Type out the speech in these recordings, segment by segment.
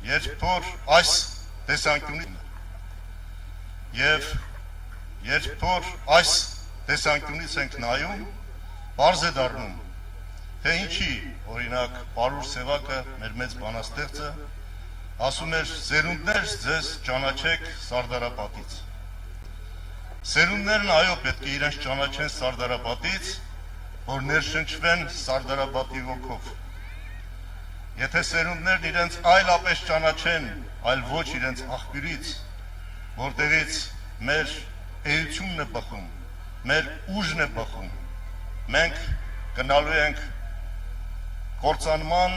երբ որ այս տեսանկյունից եւ երբ որ այս տեսանկյունից ենք նայում, բարձ է դառնում, թե ինչի, օրինակ, Պարուր Սևակը, մեր մեծ բանաստեղծը, ասում էր, սերունդներ ձեզ ճանաչեք Սարդարապատից։ Սերունդներն այո պետք է իրենց ճանաչեն Սարդարապատից, որ ներշնչվեն Սարդարապատի ոգով։ Եթե սերունդներն իրենց այլապես ճանաչեն, այլ ոչ իրենց աղբյուրից, որտեղից մեր էությունն է բխում, մեր ուժն է բխում, մենք գնալու ենք կործանման,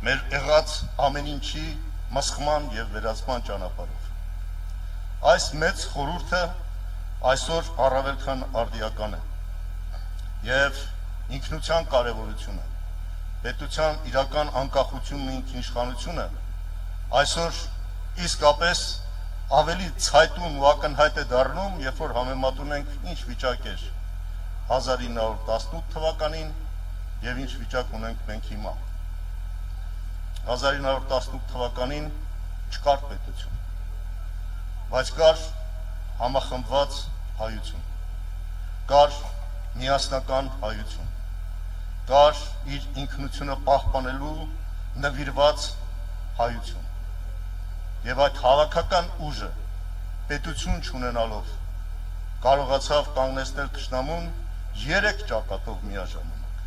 մեր եղած ամեն ինչի մսխման և վերացման ճանապարհով։ Այս մեծ խորհուրդը այսօր առավել քան արդիական է և ինքնության կարևորությունը, պետության իրական անկախությունն ու ինքնիշխանությունը այսօր իսկապես ավելի ցայտուն ու ակնհայտ է դառնում, երբ որ համեմատում ենք ինչ վիճակ էր 1918 թվականին և ինչ վիճակ ունենք մենք հիմա։ 1918 թվականին չկար պետություն, բայց կար համախմբված հայություն, կար միասնական հայություն, կար իր ինքնությունը պահպանելու նվիրված հայություն, և այդ հավաքական ուժը պետություն չունենալով կարողացավ կանգնեցնել թշնամուն 3 ճակատով միաժամանակ՝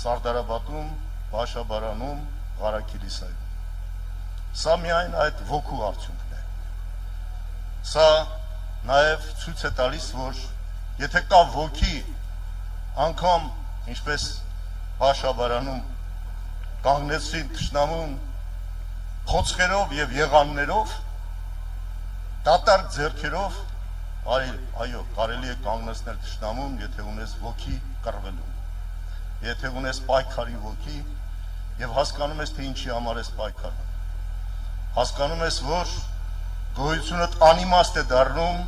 Սարդարապատում, Բաշաբարանում, Ղարաքիլիսայում։ Սա միայն այդ ոգու արդյունքն է։ Սա նաև ցույց է տալիս, որ եթե կա ոգի, անգամ ինչպես Բաշաբարանում կանգնեցրին թշնամուն փոცხերով և եղաններով, դատարկ ձեռքերով, այո, կարելի է կանգնեցնել թշնամուն, եթե ունես ոգի կռվելու, եթե ունես պայքարի ոգի և հասկանում ես, թե ինչի համար ես պայքարում, հասկանում ես, որ գոյությունդ անիմաստ է դառնում,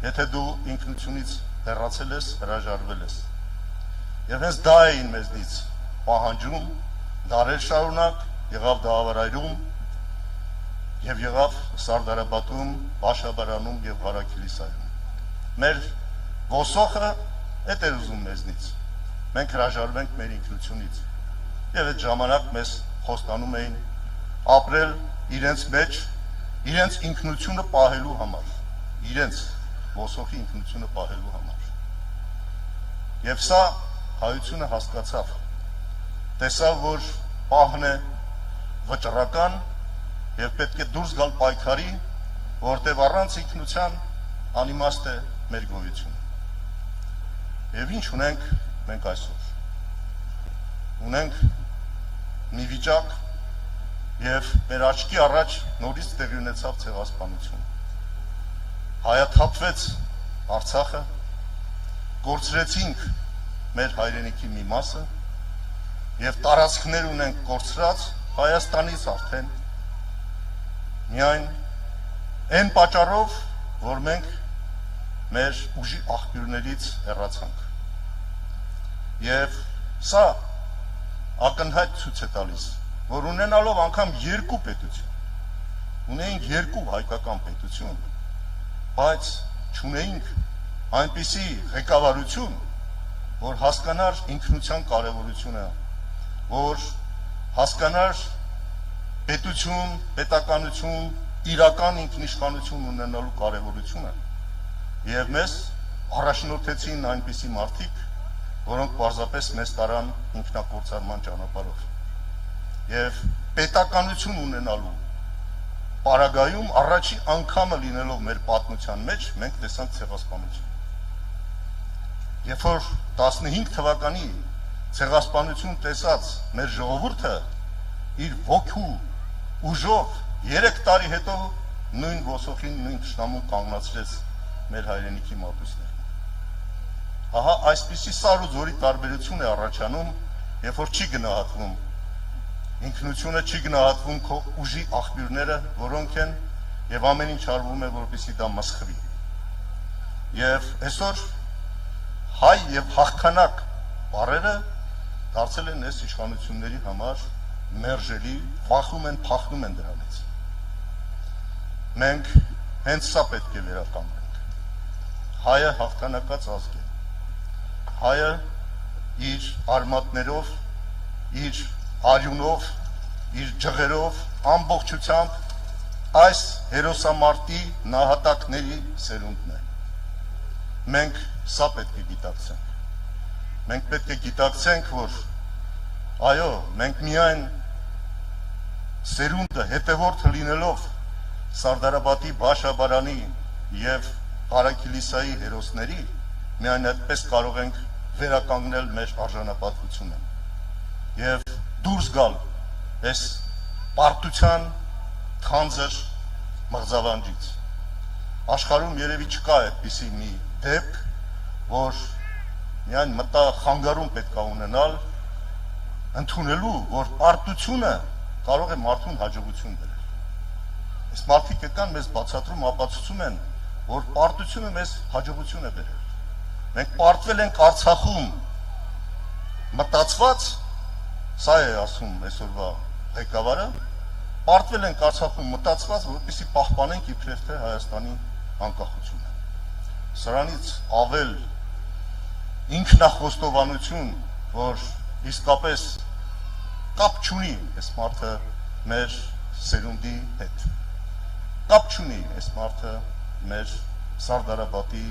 եթե դու ինքնությունից հեռացել ես, հրաժարվել ես։ Եվ հենց դա էին մեզնից պահանջում, դարեր շարունակ, եղավ դահավարայրում և եղավ Սարդարապատում, Բաշաբարանում և Ղարաքիլիսայում։ Մեր ոսոխը էդ էր ուզում մեզնից, մենք հրաժարվենք մեր ինքնությունից և այդ ժամանակ մեզ խոստանում էին ապրել իրենց մեջ, իրենց ինքնությունը պահելու համար, իրենց ոսոխի ինքնությունը պահելու համար։ Եվ սա հայությունը հասկացավ, տեսավ, որ պահն է վճռական և պետք է դուրս գալ պայքարի, որտև առանց ինքնության անիմաստ է մեր գոյությունը։ Եվ ինչ ունենք մենք այսօր։ Ունենք մի վիճակ և մեր աչքի առաջ նորից տեղի ունեցավ ցեղասպանություն։ Հայաթափվեց Արցախը, կորցրեցինք մեր հայրենիքի մի մասը և տարածքներ ունենք կորցրած Հայաստանից արդեն միայն այն պատճառով, որ մենք մեր ուժի աղբյուրներից հեռացանք։ Եվ սա ակնհայտ ցույց է տալիս, որ ունենալով անգամ 2 պետություն, ունեինք 2 հայկական պետություն, բայց չունեինք այնպիսի ղեկավարություն, որ հասկանար ինքնության կարևորությունը, որ հասկանար պետություն, պետականություն, իրական ինքնիշխանություն ունենալու կարևորությունը և մեզ առաջնորդեցին այնպիսի մարդիկ, որոնք պարզապես մեզ տարան ինքնակործանման ճանապարհով և պետականություն ունենալու պարագայում առաջի անգամը լինելով մեր պատմության մեջ մենք տեսանք ցեղասպանություն։ Երբ որ 15 թվականի ցեղասպանություն տեսած մեր ժողովուրդը իր ոգու ուժով 3 տարի հետո նույն ոսոխին, նույն թշնամուն կանգնացրեց մեր հայրենիքի մատույցներում։ Ահա այսպիսի սար ու ձորի տարբերություն է առաջանում, երբ որ չի գնահատվում ինքնությունը, չի գնահատվում քո ուժի աղբյուրները, որոնք են, եւ ամեն ինչ արվում է, որպեսզի դա մսխվի։ Եվ այսօր հայ եւ հաղթանակ բառերը դարձել են այս իշխանությունների համար մերժելի, վախում են, փախնում են դրանից։ մենք հենց սա պետք է վերականգնենք։ Հայը հաղթանակած ազգ է։ Հայը իր արմատներով, իր արյունով, իր ջղերով, ամբողջությամբ այս հերոսամարտի նահատակների սերունդն է։ Մենք սա պետք է գիտակցենք։ Մենք պետք է գիտակցենք, որ այո, մենք միայն սերունդը հետևորդը լինելով Սարդարապետի Բաշաբարանի եւ Ղարաքիլիսայի հերոսների, միայն այդպես կարող ենք վերականգնել մեր արժանապատվությունը եւ դուրս գալ այս պարտության թանձր մղձավանջից։ Աշխարհում երևի չկա այդպիսի մի դեպք, որ միայն մտախանգարում պետք է ունենալ, ընդունելու, որ պարտությունը կարող է մարդուն հաջողություն բերել։ Այս մարդիկ եկան մեզ բացատրում, ապացուցում են, որ պարտությունը մեզ հաջողություն է բերել։ Մենք պարտվել ենք Արցախում մտածված, սա է ասում այսօրվա ղեկավարը, պարտվել ենք Արցախում մտածված, որպեսզի պահպանենք իբրև թե Հայաստանի անկախությունը։ Սրանից ավել ինքնախոստովանություն, որ իսկապես կապ չունի այս մարդը մեր սերունդի հետ, կապ չունի այս մարդը մեր Սարդարապետի,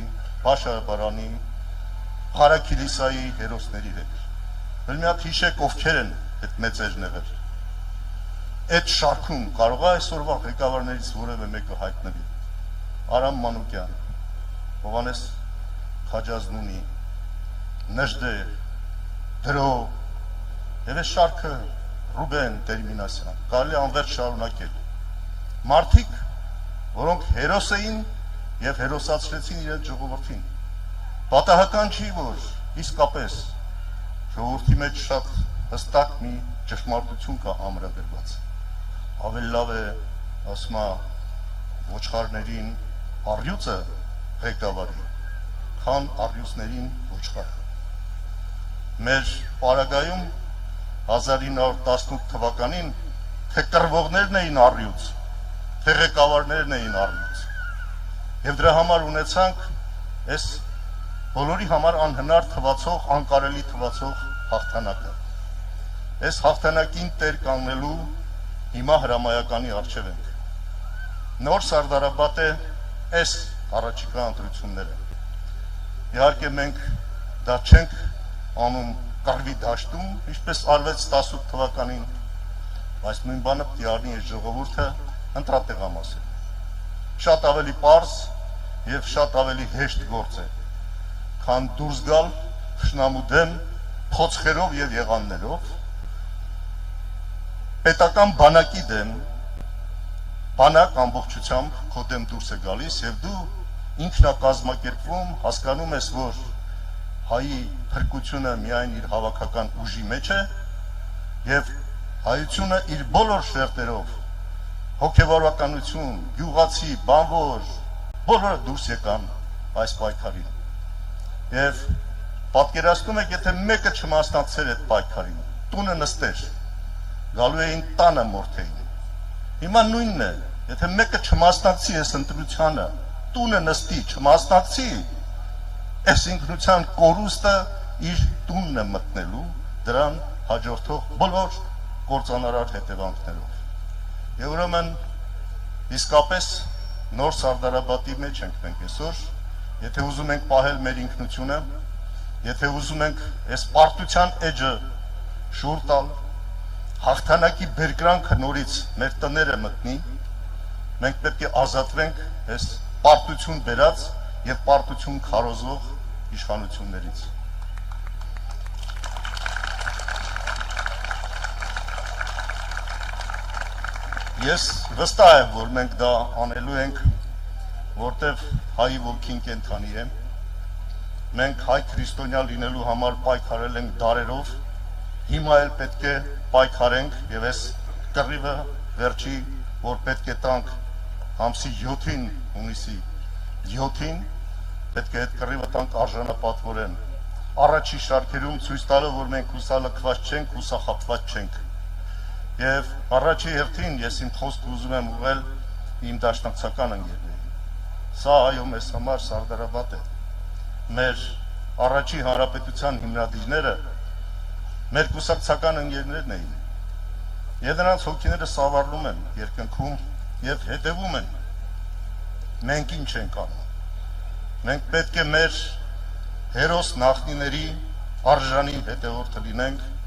Բաշաբարանի, Ղարաքիլիսայի հերոսների հետ։ Մի հատ հիշեք ովքեր են այդ մեծերն եղել։ Այդ շարքում կարող է այսօրվա ղեկավարներից որևէ մեկը հայտնվի։ Արամ Մանուկյան, Հովհաննես Քաջազնունի, Նժդե, Դրո, եւ այս շարքը Ռուբեն Տերմինասյան, կարելի անվերջ շարունակել։ Մարդիկ, որոնք հերոս էին եւ հերոսացրեցին իրենց ժողովրդին։ Պատահական չի, որ իսկապես ժողովրդի մեջ շատ հստակ մի ճշմարտություն կա ամրագրված։ Ավելի լավ է, ասում է, ոչխարներին առյուծը ղեկավարի, քան առյուծներին ոչխարը։ Մեր պարագայում 1918 թվականին թե կռվողներն էին առյուծ, թե ղեկավարներն էին առյուծ։ Եվ դրա համար ունեցանք այս բոլորի համար անհնար թվացող, անկարելի թվացող հաղթանակը։ Այս հաղթանակին տեր կանգնելու հիմա հրամայականի առջև ենք։ Նոր Սարդարապետ է այս առաջիկա ընտրությունները։ Իհարկե մենք դա չենք անում կռվի դաշտում, ինչպես արվեց 18 թվականին, բայց նույն բանը պետք է արվի այս ժողովուրդը ընտրատեղամասել։ Շատ ավելի պարզ եւ շատ ավելի հեշտ գործ է, քան դուրս գալ թշնամու դեմ փոცხերով եւ եղաններով, պետական բանակի դեմ, բանակ ամբողջությամբ քո դեմ դուրս է գալիս եւ դու ինքնակազմակերպվում, հասկանում ես, որ հայի փրկությունը միայն իր հավաքական ուժի մեջ է եւ հայությունը իր բոլոր շերտերով, հոգեվորականություն, գյուղացի, բանվոր, բոլորը դուրս եկան այս պայքարին։ Եվ պատկերացնում եք, եթե մեկը չմասնակցեր այդ պայքարին, տունը նստեր, գալու էին տանը մորթեին։ Հիմա նույնն է, եթե մեկը չմասնակցի այս ընտրությանը, տունը նստի, չմասնակցի, այս ինքնության կորուստը իր տունն է մտնելու, դրան հաջորդող բոլոր կործանարար հետևանքներով։ Եվ ուրեմն իսկապես նոր Սարդարապետի մեջ ենք մենք այսօր, եթե ուզում ենք պահել մեր ինքնությունը, եթե ուզում ենք այս պարտության էջը շուռ տալ, հաղթանակի բերկրանքը նորից մեր տները մտնի, մենք պետք է ազատվենք այս պարտություն բերած եւ պարտություն քարոզող իշխանություններից։ Ես վստահ եմ, որ մենք դա անելու ենք, որտեվ հայի ոգին կենդանի է։ Մենք հայ քրիստոնյա լինելու համար պայքարել ենք դարերով, հիմա էլ պետք է պայքարենք եւ այս կռիվը վերջի, որ պետք է տանք ամսի 7-ին, հունիսի 7-ին, պետք է այդ կռիվը տանք արժանապատվորեն։ Առաջի շարքերում ցույց տալով, որ մենք հուսալքված չենք, հուսախաբված չենք։ Եվ առաջի հերթին ես իմ խոսքը ուզում եմ ուղղել իմ դաշնակցական ընկերներին։ Սա այո մեզ համար սարդարապատ է։ Մեր առաջի հանրապետության հիմնադիրները մեր կուսակցական ընկերներն էին։ Եվ նրանց հոգիները սավառնում են երկնքում եւ հետևում են։ Մենք ինչ ենք անում։ Մենք պետք է մեր հերոս նախնիների արժանի հետևորդը լինենք